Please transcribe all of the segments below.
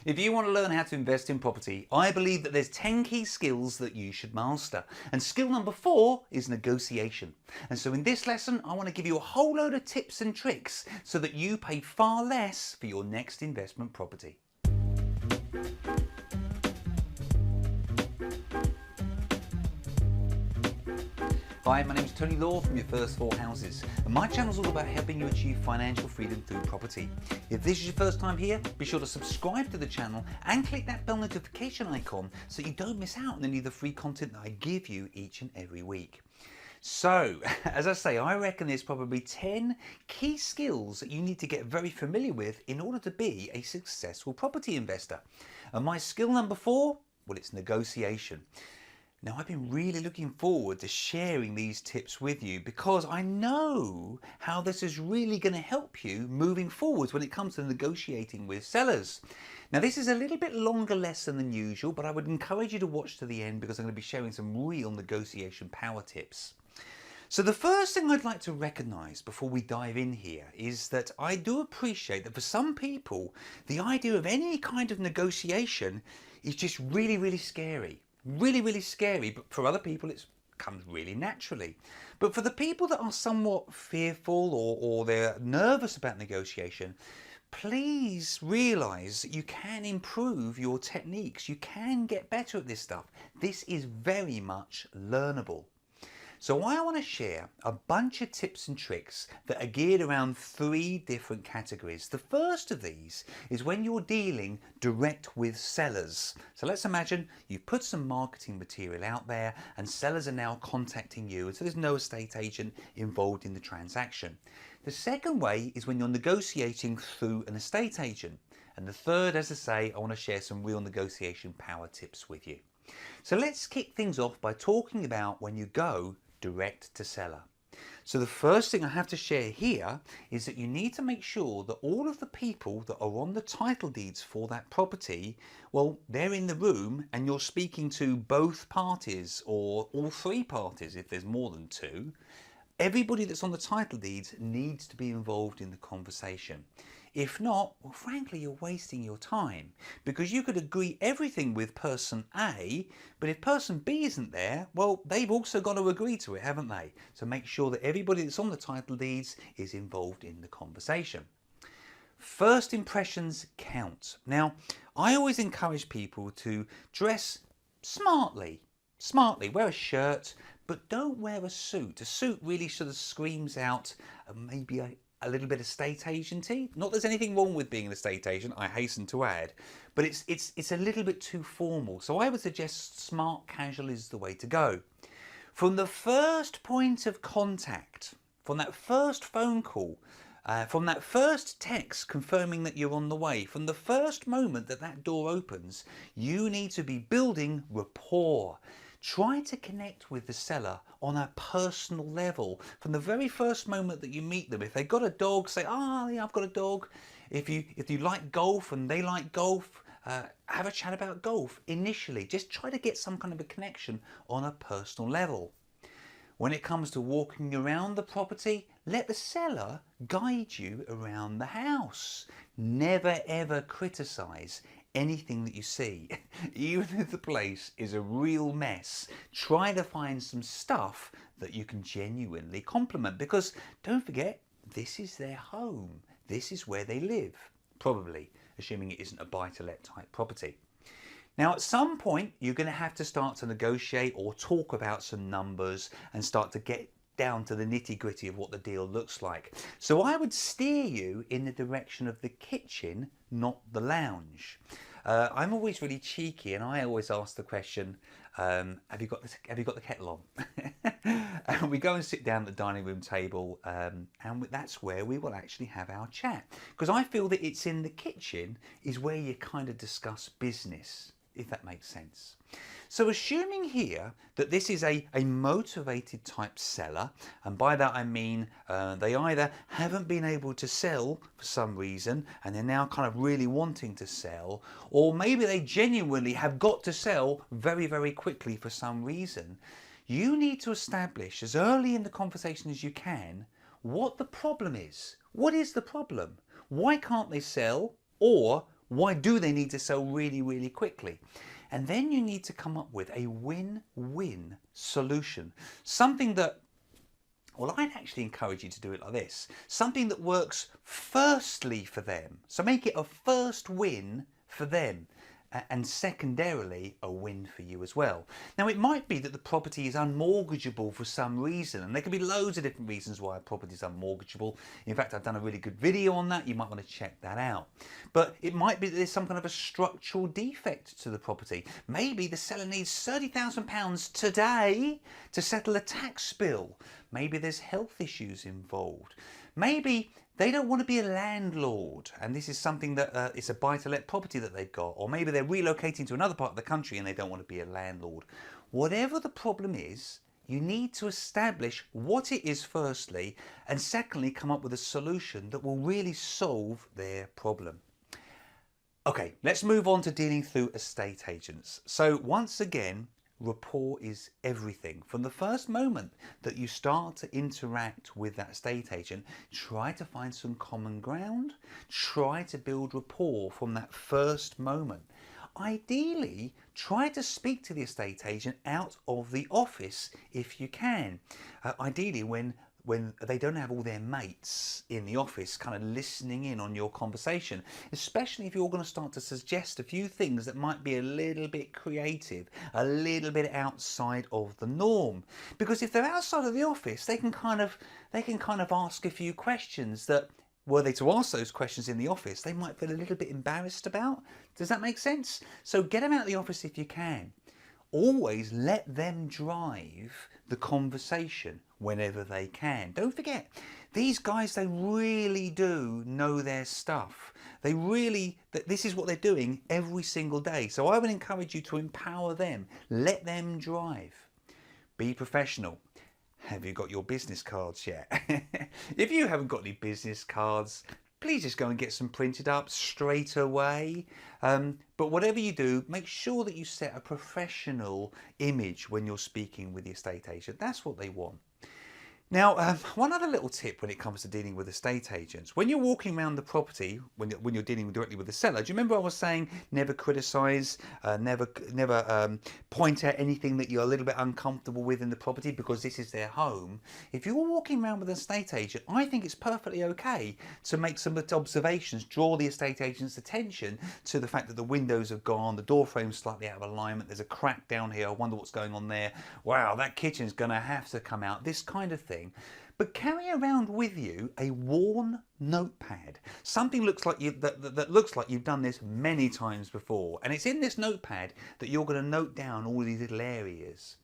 If you want to learn how to invest in property, I believe that there's 10 key skills that you should master. And skill number 4 is negotiation. And so in this lesson, I want to give you a whole load of tips and tricks so that you pay far less for your next investment property. Hi, my name is Tony Law from Your First 4 Houses, and my channel is all about helping you achieve financial freedom through property. If this is your first time here, be sure to subscribe to the channel and click that bell notification icon so you don't miss out on any of the free content that I give you each and every week. So, as I say, I reckon there's probably 10 key skills that you need to get very familiar with in order to be a successful property investor. And my skill number 4, well, it's negotiation. Now, I've been really looking forward to sharing these tips with you because I know how this is really going to help you moving forwards when it comes to negotiating with sellers. Now, this is a little bit longer lesson than usual, but I would encourage you to watch to the end because I'm going to be sharing some real negotiation power tips. So the first thing I'd like to recognize before we dive in here is that I do appreciate that for some people, the idea of any kind of negotiation is just really scary. Really scary, but for other people it comes really naturally. But for the people that are somewhat fearful or they're nervous about negotiation, please realize that you can improve your techniques. You can get better at this stuff. This is very much learnable. So I want to share a bunch of tips and tricks that are geared around 3 different categories. The first of these is when you're dealing direct with sellers. So let's imagine you've put some marketing material out there and sellers are now contacting you, and so there's no estate agent involved in the transaction. The second way is when you're negotiating through an estate agent. And the third, as I say, I want to share some real negotiation power tips with you. So let's kick things off by talking about when you go direct to seller. So the first thing I have to share here is that you need to make sure that all of the people that are on the title deeds for that property, well, they're in the room and you're speaking to both parties or all 3 parties if there's more than 2. Everybody that's on the title deeds needs to be involved in the conversation. If not, well, frankly, you're wasting your time because you could agree everything with person A, but if person B isn't there, well, they've also got to agree to it, haven't they? So make sure that everybody that's on the title deeds is involved in the conversation. First impressions count. Now, I always encourage people to dress smartly, wear a shirt, but don't wear a suit. A suit really sort of screams out maybe a little bit estate agency. Not there's anything wrong with being an estate agent, I hasten to add, but it's a little bit too formal. So I would suggest smart casual is the way to go. From the first point of contact, from that first phone call, from that first text confirming that you're on the way, from the first moment that that door opens, you need to be building rapport. Try to connect with the seller on a personal level from the very first moment that you meet them. If they've got a dog, say, "Oh, yeah, I've got a dog." If you like golf and they like golf, have a chat about golf initially. Just try to get some kind of a connection on a personal level. When it comes to walking around the property, let the seller guide you around the house. Never ever criticize anything that you see. Even if the place is a real mess, try to find some stuff that you can genuinely compliment, because don't forget, this is their home. This is where they live, probably, assuming it isn't a buy-to-let type property. Now, at some point, you're going to have to start to negotiate or talk about some numbers and start to get down to the nitty-gritty of what the deal looks like. So I would steer you in the direction of the kitchen, not the lounge. I'm always really cheeky and I always ask the question, have you got the kettle on? And we go and sit down at the dining room table and that's where we will actually have our chat. Because I feel that it's in the kitchen is where you kind of discuss business, if that makes sense. So assuming here that this is a motivated type seller, and by that I mean they either haven't been able to sell for some reason and they're now kind of really wanting to sell, or maybe they genuinely have got to sell very quickly for some reason, you need to establish as early in the conversation as you can what the problem is. What is the problem? Why can't they sell? Or Why do they need to sell really, really quickly? And then you need to come up with a win-win solution. Something that, well, I'd actually encourage you to do it like this. Something that works firstly for them. So make it a first win for them, and secondarily a win for you as well. Now, it might be that the property is unmortgageable for some reason, and there could be loads of different reasons why a property is unmortgageable. In fact, I've done a really good video on that. You might want to check that out. But it might be that there's some kind of a structural defect to the property. Maybe the seller needs £30,000 today to settle a tax bill. Maybe there's health issues involved. Maybe they don't want to be a landlord, and this is something that it's a buy-to-let property that they've got, or maybe they're relocating to another part of the country and they don't want to be a landlord. Whatever the problem is, you need to establish what it is firstly, and secondly come up with a solution that will really solve their problem. Okay, let's move on to dealing through estate agents. So once again, rapport is everything. From the first moment that you start to interact with that estate agent, try to find some common ground, try to build rapport from that first moment. Ideally, try to speak to the estate agent out of the office if you can. Ideally when they don't have all their mates in the office kind of listening in on your conversation, especially if you're going to start to suggest a few things that might be a little bit creative, a little bit outside of the norm. Because if they're outside of the office, they can kind of ask a few questions that, were they to ask those questions in the office, they might feel a little bit embarrassed about. Does that make sense? So get them out of the office if you can. Always let them drive the conversation whenever they can. Don't forget, these guys, they really do know their stuff. They really, this is what they're doing every single day. So I would encourage you to empower them. Let them drive. Be professional. Have you got your business cards yet? If you haven't got any business cards, please just go and get some printed up straight away. But whatever you do, make sure that you set a professional image when you're speaking with the estate agent. That's what they want. Now, one other little tip when it comes to dealing with estate agents. When you're walking around the property, when you're dealing directly with the seller, do you remember I was saying never criticize, never point out anything that you're a little bit uncomfortable with in the property because this is their home? If you're walking around with an estate agent, I think it's perfectly okay to make some observations, draw the estate agent's attention to the fact that the windows have gone, the door frame's slightly out of alignment, there's a crack down here, I wonder what's going on there. Wow, that kitchen's going to have to come out, this kind of thing. But carry around with you a worn notepad. Something looks like that looks like you've done this many times before. And it's in this notepad that you're going to note down all these little areas.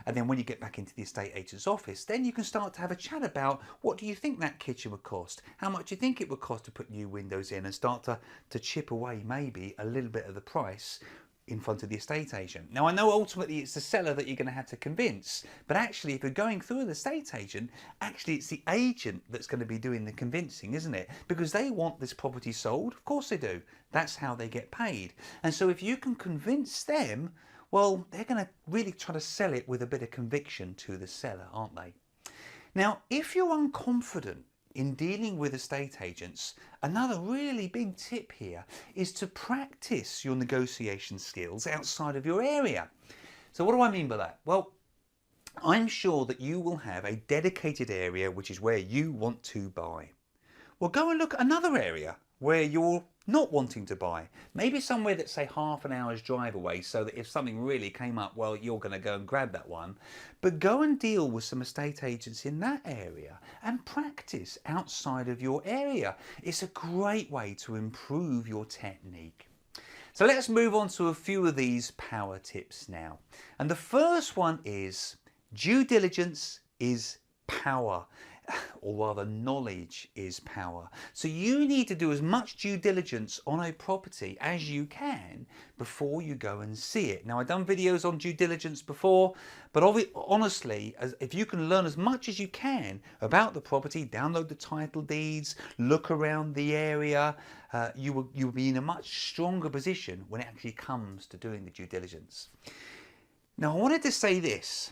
And then when you get back into the estate agent's office, then you can start to have a chat about what do you think that kitchen would cost? How much do you think it would cost to put new windows in? And start to chip away maybe a little bit of the price in front of the estate agent. Now, I know ultimately it's the seller that you're going to have to convince, but actually if you're going through an estate agent, actually it's the agent that's going to be doing the convincing, isn't it? Because they want this property sold. Of course they do. That's how they get paid. And so if you can convince them, well, they're going to really try to sell it with a bit of conviction to the seller, aren't they? Now, if you're unconfident in dealing with estate agents, another really big tip here is to practice your negotiation skills outside of your area. So what do I mean by that? Well, I'm sure that you will have a dedicated area which is where you want to buy. Well, go and look at another area where you're not wanting to buy. Maybe somewhere that's, say, half an hour's drive away, so that if something really came up, well, you're going to go and grab that one. But go and deal with some estate agents in that area and practice outside of your area. It's a great way to improve your technique. So let's move on to a few of these power tips now. And the first one is due diligence is power. Or rather, knowledge is power. So you need to do as much due diligence on a property as you can before you go and see it. Now, I've done videos on due diligence before, but honestly, if you can learn as much as you can about the property, download the title deeds, look around the area, you'll be in a much stronger position when it actually comes to doing the due diligence. Now, I wanted to say this: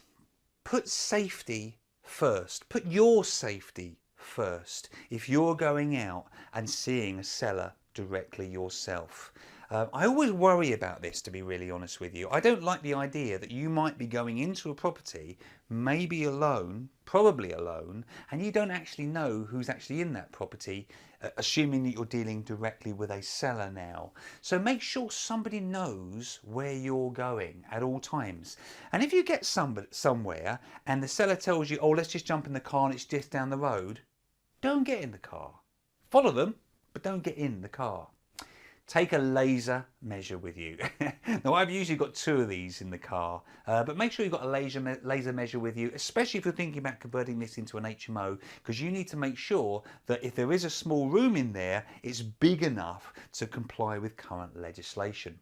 put safety first. Put your safety first if you're going out and seeing a seller directly yourself. I always worry about this, to be really honest with you. I don't like the idea that you might be going into a property, maybe alone, probably alone, and you don't actually know who's actually in that property, assuming that you're dealing directly with a seller now. So make sure somebody knows where you're going at all times. And if you get somewhere and the seller tells you, oh, let's just jump in the car and it's just down the road, don't get in the car. Follow them, but don't get in the car. Take a laser measure with you. Now, I've usually got 2 of these in the car, but make sure you've got a laser measure with you, especially if you're thinking about converting this into an HMO, because you need to make sure that if there is a small room in there, it's big enough to comply with current legislation.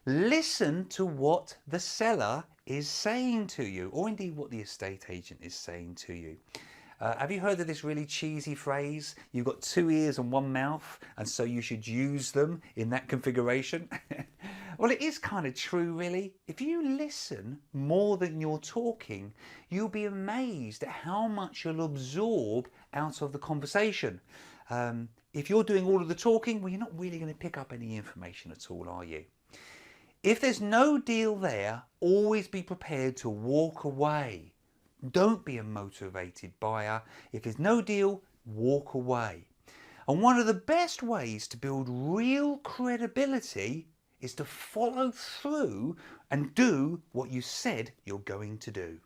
Listen to what the seller is saying to you, or indeed what the estate agent is saying to you. Have you heard of this really cheesy phrase, you've got 2 ears and 1 mouth, and so you should use them in that configuration? Well, it is kind of true, really. If you listen more than you're talking, you'll be amazed at how much you'll absorb out of the conversation. If you're doing all of the talking, well, you're not really going to pick up any information at all, are you? If there's no deal there, always be prepared to walk away. Don't be a motivated buyer. If there's no deal, walk away. And one of the best ways to build real credibility is to follow through and do what you said you're going to do.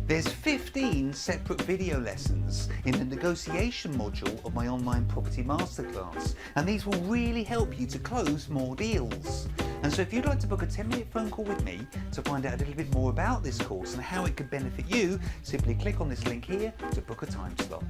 There's 15 separate video lessons in the negotiation module of my online Property Masterclass, and these will really help you to close more deals. And so if you'd like to book a 10-minute phone call with me to find out a little bit more about this course and how it could benefit you, simply click on this link here to book a time slot.